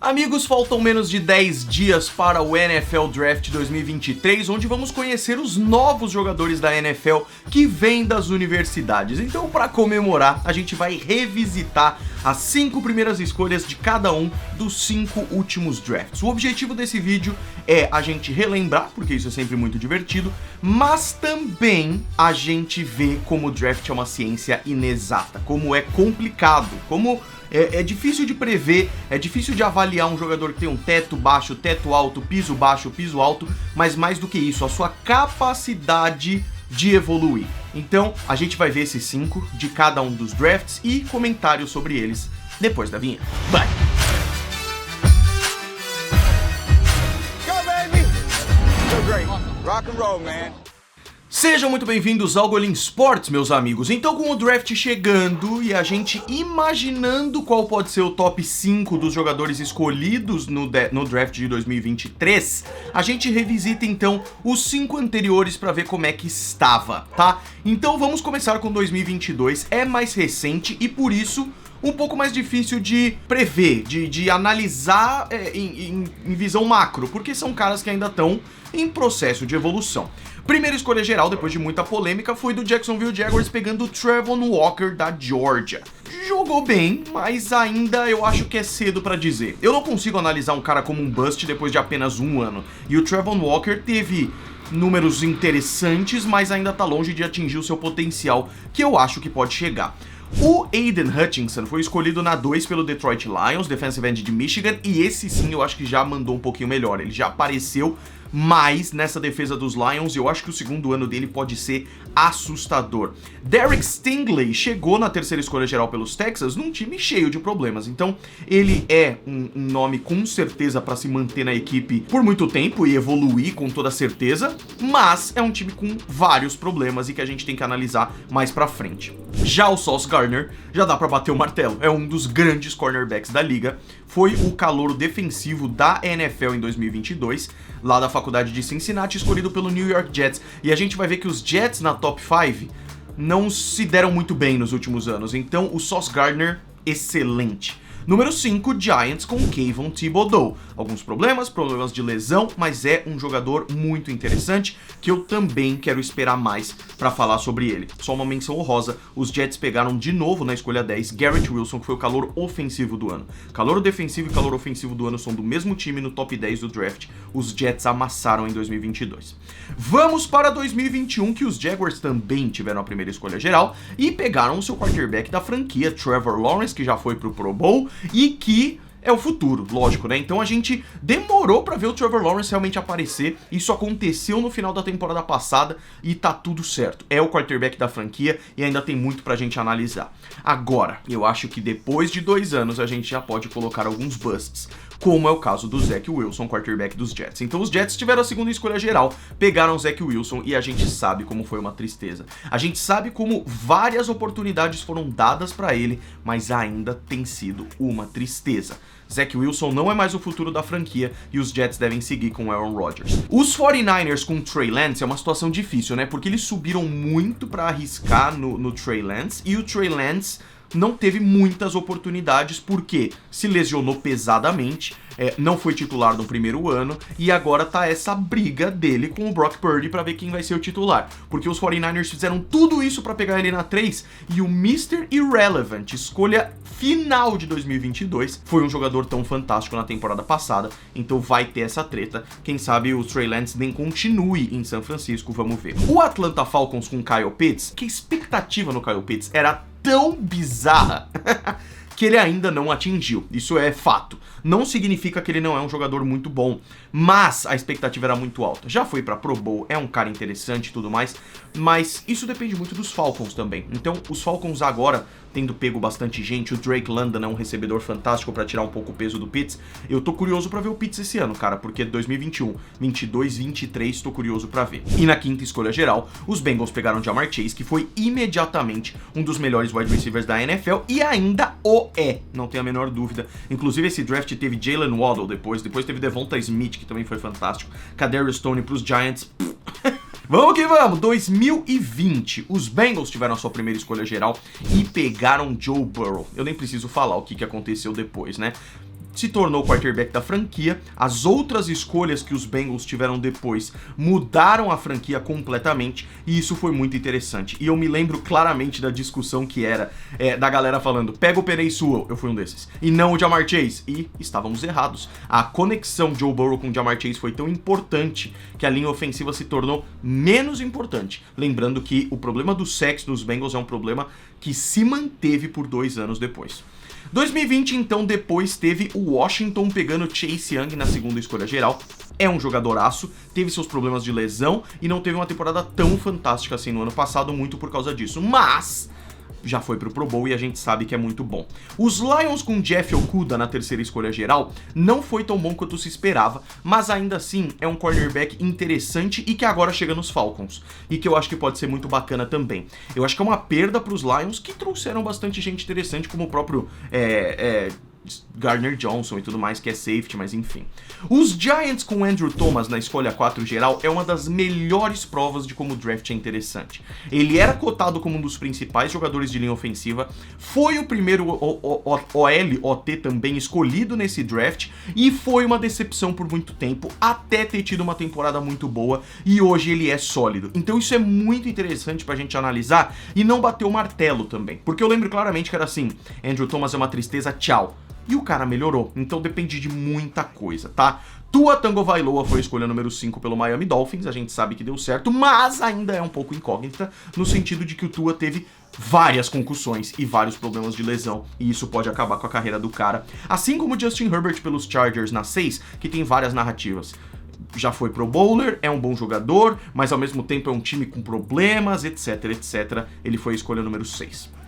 Amigos, faltam menos de 10 dias para o NFL Draft 2023, onde vamos conhecer os novos jogadores da NFL que vêm das universidades. Então, para comemorar, a gente vai revisitar as 5 primeiras escolhas de cada um dos 5 últimos drafts. O objetivo desse vídeo é a gente relembrar, porque isso é sempre muito divertido, mas também a gente ver como o draft é uma ciência inexata, como é complicado, como é difícil de prever, é difícil de avaliar um jogador que tem um teto baixo, teto alto, piso baixo, piso alto, mas mais do que isso, a sua capacidade de evoluir. Então, a gente vai ver esses 5 de cada um dos drafts e comentários sobre eles depois da vinheta. Vai! Go, baby! So great. Rock and roll, man. Sejam muito bem-vindos ao Golim Sports, meus amigos. Então, com o draft chegando e a gente imaginando qual pode ser o top 5 dos jogadores escolhidos no draft de 2023, a gente revisita então os 5 anteriores para ver como é que estava, tá? Então vamos começar com 2022, é mais recente e por isso um pouco mais difícil de prever, de analisar em visão macro, porque são caras que ainda estão em processo de evolução. Primeira escolha geral, depois de muita polêmica, foi do Jacksonville Jaguars pegando o Travon Walker da Georgia. Jogou bem, mas ainda eu acho que é cedo pra dizer. Eu não consigo analisar um cara como um bust depois de apenas um ano. E o Travon Walker teve números interessantes, mas ainda tá longe de atingir o seu potencial, que eu acho que pode chegar. O Aiden Hutchinson foi escolhido na 2 pelo Detroit Lions, defensive end de Michigan, e esse sim eu acho que já mandou um pouquinho melhor. Ele já apareceu mais nessa defesa dos Lions e eu acho que o segundo ano dele pode ser assustador. Derek Stingley chegou na terceira escolha geral pelos Texans num time cheio de problemas, então ele é um nome com certeza para se manter na equipe por muito tempo e evoluir com toda certeza, mas é um time com vários problemas e que a gente tem que analisar mais pra frente. Já o Sauce Gardner, já dá pra bater o martelo, é um dos grandes cornerbacks da liga, foi o calouro defensivo da NFL em 2022, lá da faculdade de Cincinnati, escolhido pelo New York Jets, e a gente vai ver que os Jets na top 5 não se deram muito bem nos últimos anos, então o Sauce Gardner, excelente. Número 5, Giants com Kayvon Thibodeaux. Alguns problemas de lesão, mas é um jogador muito interessante que eu também quero esperar mais para falar sobre ele. Só uma menção honrosa, os Jets pegaram de novo na escolha 10 Garrett Wilson, que foi o calor ofensivo do ano. Calor defensivo e calor ofensivo do ano são do mesmo time no top 10 do draft. Os Jets amassaram em 2022. Vamos para 2021, que os Jaguars também tiveram a primeira escolha geral e pegaram o seu quarterback da franquia, Trevor Lawrence, que já foi pro Pro Bowl e que é o futuro, lógico, né? Então a gente demorou pra ver o Trevor Lawrence realmente aparecer. Isso aconteceu no final da temporada passada e tá tudo certo. É o quarterback da franquia e ainda tem muito pra gente analisar. Agora, eu acho que depois de 2 anos a gente já pode colocar alguns busts, como é o caso do Zach Wilson, quarterback dos Jets. Então os Jets tiveram a segunda escolha geral, pegaram o Zach Wilson e a gente sabe como foi uma tristeza. A gente sabe como várias oportunidades foram dadas pra ele, mas ainda tem sido uma tristeza. Zach Wilson não é mais o futuro da franquia e os Jets devem seguir com Aaron Rodgers. Os 49ers com Trey Lance é uma situação difícil, né? Porque eles subiram muito pra arriscar no Trey Lance e o Trey Lance não teve muitas oportunidades porque se lesionou pesadamente, não foi titular no primeiro ano e agora tá essa briga dele com o Brock Purdy pra ver quem vai ser o titular, porque os 49ers fizeram tudo isso pra pegar ele na 3 e o Mr. Irrelevant, escolha final de 2022, foi um jogador tão fantástico na temporada passada, então vai ter essa treta, quem sabe o Trey Lance nem continue em São Francisco, vamos ver. O Atlanta Falcons com Kyle Pitts, que a expectativa no Kyle Pitts era tão bizarra que ele ainda não atingiu, isso é fato. Não significa que ele não é um jogador muito bom, mas a expectativa era muito alta. Já foi pra Pro Bowl, é um cara interessante e tudo mais, mas isso depende muito dos Falcons também. Então, os Falcons agora, tendo pego bastante gente, o Drake London é um recebedor fantástico pra tirar um pouco o peso do Pitts. Eu tô curioso pra ver o Pitts esse ano, cara, porque 2021, 22, 23, tô curioso pra ver. E na quinta escolha geral, os Bengals pegaram Ja'Marr Chase, que foi imediatamente um dos melhores wide receivers da NFL e ainda não tenho a menor dúvida. Inclusive esse draft teve Jalen Waddle depois teve Devonta Smith, que também foi fantástico. Kadarius Toney pros Giants. Vamos que vamos, 2020, os Bengals tiveram a sua primeira escolha geral e pegaram Joe Burrow. Eu nem preciso falar o que aconteceu depois, né? se tornou o quarterback da franquia. As outras escolhas que os Bengals tiveram depois mudaram a franquia completamente, e isso foi muito interessante. E eu me lembro claramente da discussão que era da galera falando, pega o Penei Sewell, eu fui um desses, e não o Ja'Marr Chase, e estávamos errados. A conexão Joe Burrow com o Ja'Marr Chase foi tão importante que a linha ofensiva se tornou menos importante. Lembrando que o problema do sacks dos Bengals é um problema que se manteve por 2 anos depois. 2020, então, depois teve o Washington pegando Chase Young na segunda escolha geral. É um jogadoraço, teve seus problemas de lesão e não teve uma temporada tão fantástica assim no ano passado, muito por causa disso. Mas já foi pro Pro Bowl e a gente sabe que é muito bom. Os Lions com Jeff Okudah na terceira escolha geral não foi tão bom quanto se esperava, mas ainda assim é um cornerback interessante e que agora chega nos Falcons, e que eu acho que pode ser muito bacana também. Eu acho que é uma perda pros Lions, que trouxeram bastante gente interessante, como o próprio Gardner Johnson e tudo mais, que é safety, mas enfim. Os Giants com Andrew Thomas na escolha 4 geral é uma das melhores provas de como o draft é interessante. Ele era cotado como um dos principais jogadores de linha ofensiva, foi o primeiro OT também escolhido nesse draft, e foi uma decepção por muito tempo, até ter tido uma temporada muito boa, e hoje ele é sólido. Então isso é muito interessante pra gente analisar e não bater o martelo também, porque eu lembro claramente que era assim, Andrew Thomas é uma tristeza, tchau. E o cara melhorou, então depende de muita coisa, tá? Tua Tagovailoa foi a escolha número 5 pelo Miami Dolphins, a gente sabe que deu certo, mas ainda é um pouco incógnita, no sentido de que o Tua teve várias concussões e vários problemas de lesão, e isso pode acabar com a carreira do cara. Assim como o Justin Herbert pelos Chargers na 6, que tem várias narrativas. Já foi Pro Bowler, é um bom jogador, mas ao mesmo tempo é um time com problemas, etc, etc. Ele foi a escolha número 6.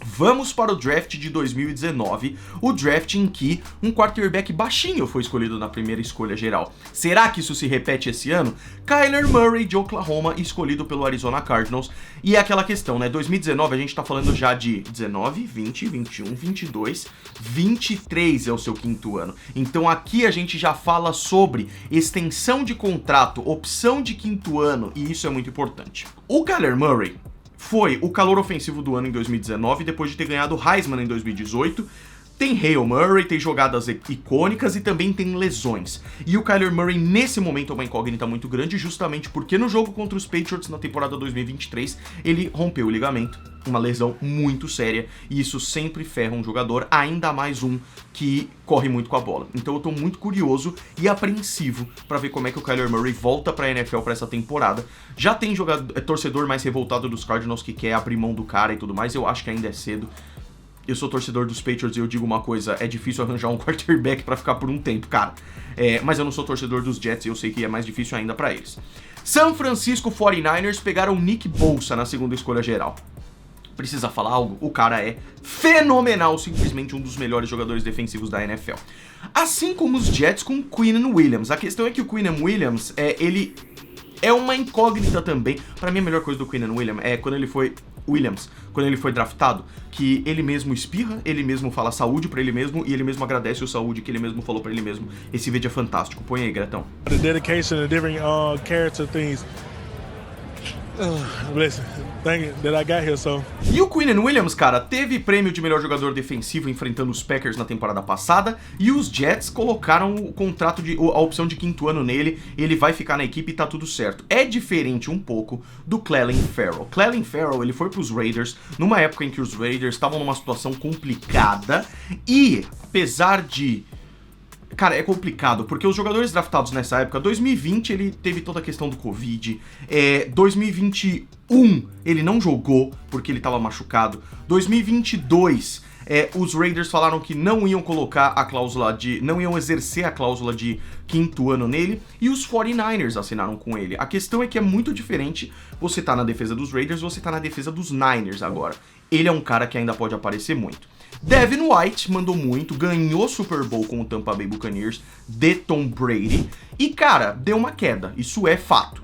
Vamos para o draft de 2019, o draft em que um quarterback baixinho foi escolhido na primeira escolha geral. Será que isso se repete esse ano? Kyler Murray de Oklahoma, escolhido pelo Arizona Cardinals. E é aquela questão, né? 2019 a gente tá falando já de 19, 20, 21, 22, 23 é o seu 5º ano. Então aqui a gente já fala sobre extensão de contrato, opção de 5º ano, e isso é muito importante. O Kyler Murray foi o calor ofensivo do ano em 2019, depois de ter ganhado o Heisman em 2018. Tem Hail Murray, tem jogadas icônicas e também tem lesões. E o Kyler Murray nesse momento é uma incógnita muito grande, justamente porque no jogo contra os Patriots na temporada 2023, ele rompeu o ligamento, uma lesão muito séria, e isso sempre ferra um jogador, ainda mais um que corre muito com a bola. Então eu tô muito curioso e apreensivo pra ver como é que o Kyler Murray volta pra NFL pra essa temporada. Já tem torcedor mais revoltado dos Cardinals que quer abrir mão do cara e tudo mais, eu acho que ainda é cedo. Eu sou torcedor dos Patriots e eu digo uma coisa, é difícil arranjar um quarterback pra ficar por um tempo, cara. Mas eu não sou torcedor dos Jets e eu sei que é mais difícil ainda pra eles. San Francisco 49ers pegaram Nick Bosa na segunda escolha geral. Precisa falar algo? O cara é fenomenal, simplesmente um dos melhores jogadores defensivos da NFL. Assim como os Jets com Quinnen Williams. A questão é que o Quinnen Williams, ele é uma incógnita também. Pra mim a melhor coisa do Quinnen Williams é quando ele foi draftado, que ele mesmo espirra, ele mesmo fala saúde pra ele mesmo e ele mesmo agradece o saúde que ele mesmo falou pra ele mesmo. Esse vídeo é fantástico, põe aí, Gretão. The dedication and different character things. Listen, thank you that I got here, so. E o Quinnen Williams, cara, teve prêmio de melhor jogador defensivo enfrentando os Packers na temporada passada, e os Jets colocaram o contrato a opção de 5º ano nele, ele vai ficar na equipe e tá tudo certo. É diferente um pouco do Clelin Ferrell. Clelin Ferrell, ele foi pros Raiders numa época em que os Raiders estavam numa situação complicada, e apesar de... Cara, é complicado, porque os jogadores draftados nessa época, 2020 ele teve toda a questão do Covid, 2021 ele não jogou porque ele tava machucado, 2022 os Raiders falaram que não iam colocar a cláusula não iam exercer a cláusula de 5º ano nele, e os 49ers assinaram com ele. A questão é que é muito diferente você tá na defesa dos Raiders, você tá na defesa dos Niners agora. Ele é um cara que ainda pode aparecer muito. Devin White mandou muito, ganhou Super Bowl com o Tampa Bay Buccaneers de Tom Brady, e cara, deu uma queda, isso é fato,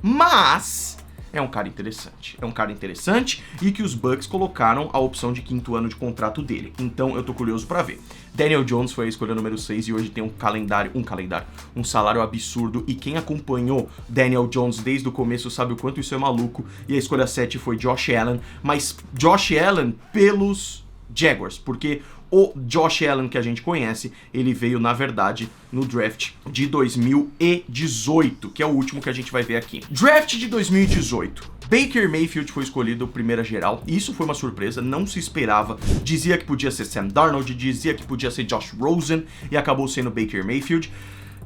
mas é um cara interessante e que os Bucks colocaram a opção de 5º ano de contrato dele, então eu tô curioso pra ver. Daniel Jones foi a escolha número 6 e hoje tem um salário absurdo, e quem acompanhou Daniel Jones desde o começo sabe o quanto isso é maluco, e a escolha 7 foi Josh Allen, mas Josh Allen pelos Jaguars, porque O Josh Allen que a gente conhece, ele veio, na verdade, no draft de 2018, que é o último que a gente vai ver aqui. Draft de 2018. Baker Mayfield foi escolhido primeira geral, e isso foi uma surpresa, não se esperava. Dizia que podia ser Sam Darnold, dizia que podia ser Josh Rosen, e acabou sendo Baker Mayfield.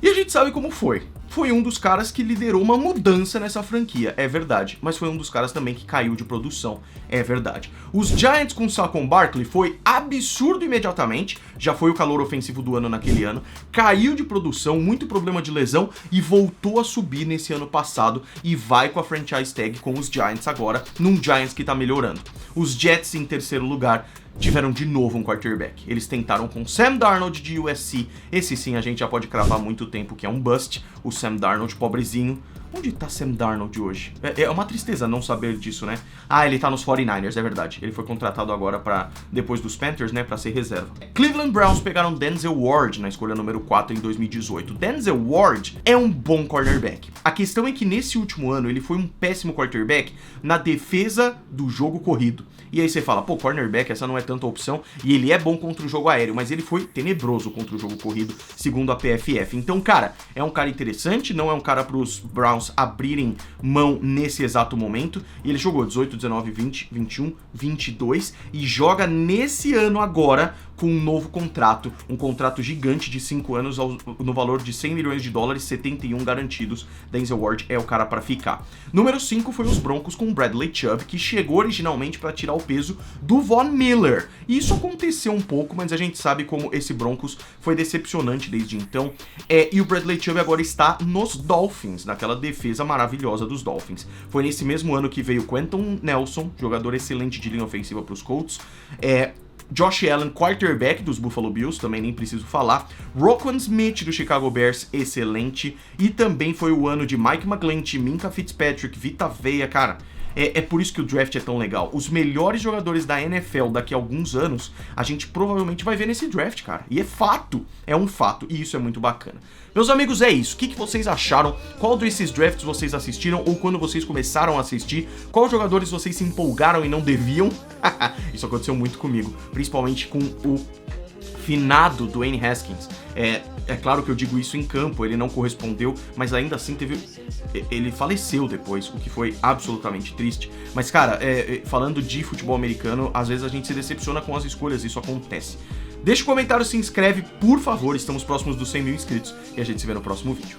E a gente sabe como foi. Foi um dos caras que liderou uma mudança nessa franquia, é verdade. Mas foi um dos caras também que caiu de produção, é verdade. Os Giants com Saquon Barkley foi absurdo imediatamente. Já foi o calor ofensivo do ano naquele ano. Caiu de produção, muito problema de lesão e voltou a subir nesse ano passado. E vai com a franchise tag com os Giants agora, num Giants que tá melhorando. Os Jets em terceiro lugar tiveram de novo um quarterback. Eles tentaram com Sam Darnold de USC. Esse sim a gente já pode cravar há muito tempo que é um bust. O Sam Darnold, pobrezinho. Onde tá Sam Darnold hoje? É uma tristeza não saber disso, né? Ah, ele tá nos 49ers, é verdade. Ele foi contratado agora depois dos Panthers, né, pra ser reserva. Cleveland Browns pegaram Denzel Ward na escolha número 4 em 2018. Denzel Ward é um bom cornerback. A questão é que nesse último ano ele foi um péssimo quarterback na defesa do jogo corrido. E aí você fala, pô, cornerback, essa não é tanta opção, e ele é bom contra o jogo aéreo, mas ele foi tenebroso contra o jogo corrido, segundo a PFF. Então, cara, é um cara interessante, não é um cara pros Browns abrirem mão nesse exato momento, e ele jogou 18, 19, 20, 21, 22, e joga nesse ano agora com um novo contrato, um contrato gigante de 5 anos no valor de 100 milhões de dólares, 71 garantidos. Denzel Ward é o cara para ficar. Número 5 foi os Broncos com Bradley Chubb, que chegou originalmente para tirar o peso do Von Miller. E isso aconteceu um pouco, mas a gente sabe como esse Broncos foi decepcionante desde então. E o Bradley Chubb agora está nos Dolphins, naquela defesa maravilhosa dos Dolphins. Foi nesse mesmo ano que veio Quentin Nelson, jogador excelente de linha ofensiva para os Colts. Josh Allen, quarterback dos Buffalo Bills, também nem preciso falar. Roquan Smith do Chicago Bears, excelente. E também foi o ano de Mike McGlinchey, Minkah Fitzpatrick, Vita Vea, cara. É por isso que o draft é tão legal. Os melhores jogadores da NFL daqui a alguns anos, a gente provavelmente vai ver nesse draft, cara. E é fato, é um fato, e isso é muito bacana. Meus amigos, é isso. O que vocês acharam? Qual desses drafts vocês assistiram ou quando vocês começaram a assistir? Quais jogadores vocês se empolgaram e não deviam? Isso aconteceu muito comigo, principalmente com o finado Dwayne Haskins. É claro que eu digo isso em campo, ele não correspondeu, mas ainda assim ele faleceu depois, o que foi absolutamente triste. Mas cara, falando de futebol americano, às vezes a gente se decepciona com as escolhas, isso acontece. Deixa um comentário, se inscreve, por favor, estamos próximos dos 100 mil inscritos e a gente se vê no próximo vídeo.